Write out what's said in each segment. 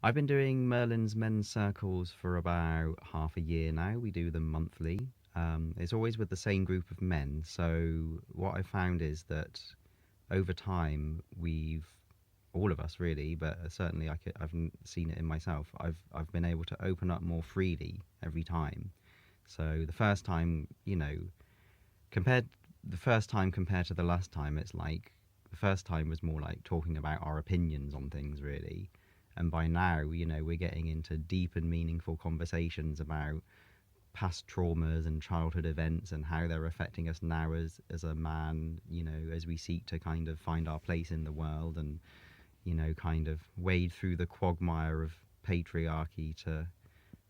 I've been doing Merlin's men's circles for about half a year now. We do them monthly. It's always with the same group of men. So what I found is that over time, all of us really, but certainly I've seen it in myself. I've been able to open up more freely every time. So the first time, compared the first time compared to the last time, it's like the first time was more like talking about our opinions on things really, and by now, we're getting into deep and meaningful conversations about past traumas and childhood events and how they're affecting us now as a man, as we seek to kind of find our place in the world and kind of wade through the quagmire of patriarchy to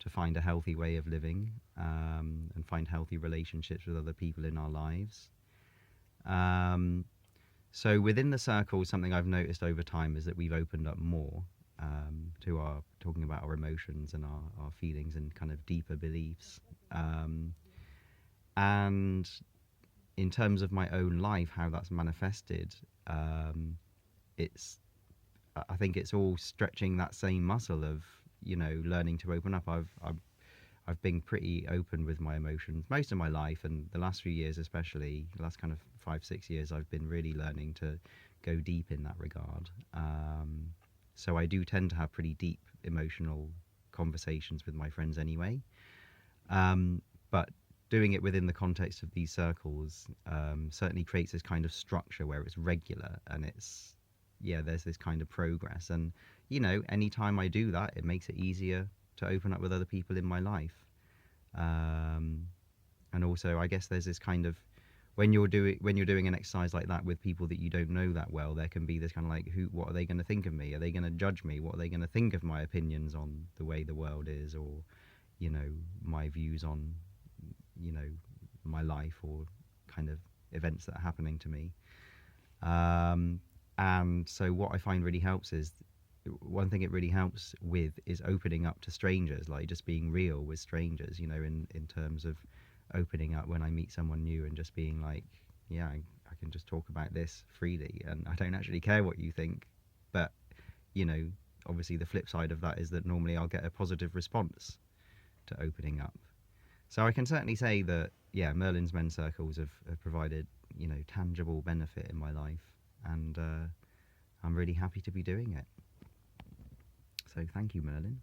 find a healthy way of living, and find healthy relationships with other people in our lives. Um, so within the circle, something I've noticed over time is that we've opened up more, to our talking about our emotions and our feelings and kind of deeper beliefs. Um, and in terms of my own life, how that's manifested, um, it's I think it's all stretching that same muscle of learning to open up. I've been pretty open with my emotions most of my life, and the last few years, especially the last kind of 5-6 years, I've been really learning to go deep in that regard. So I do tend to have pretty deep emotional conversations with my friends anyway. But doing it within the context of these circles, certainly creates this kind of structure where it's regular and there's this kind of progress. And anytime I do that, it makes it easier to open up with other people in my life. Um, and also, I guess there's this kind of when you're doing an exercise like that with people that you don't know that well, there can be this kind of like, what are they going to think of me? Are they going to judge me? What are they going to think of my opinions on the way the world is, or my views on you know my life, or kind of events that are happening to me. Um, and so what I find really helps is, one thing it really helps with is opening up to strangers, like just being real with strangers, in terms of opening up when I meet someone new and just being like, yeah, I can just talk about this freely and I don't actually care what you think. But, you know, obviously the flip side of that is that normally I'll get a positive response to opening up. So I can certainly say that, yeah, Merlin's men's circles have provided, tangible benefit in my life. And I'm really happy to be doing it. So thank you, Merlin.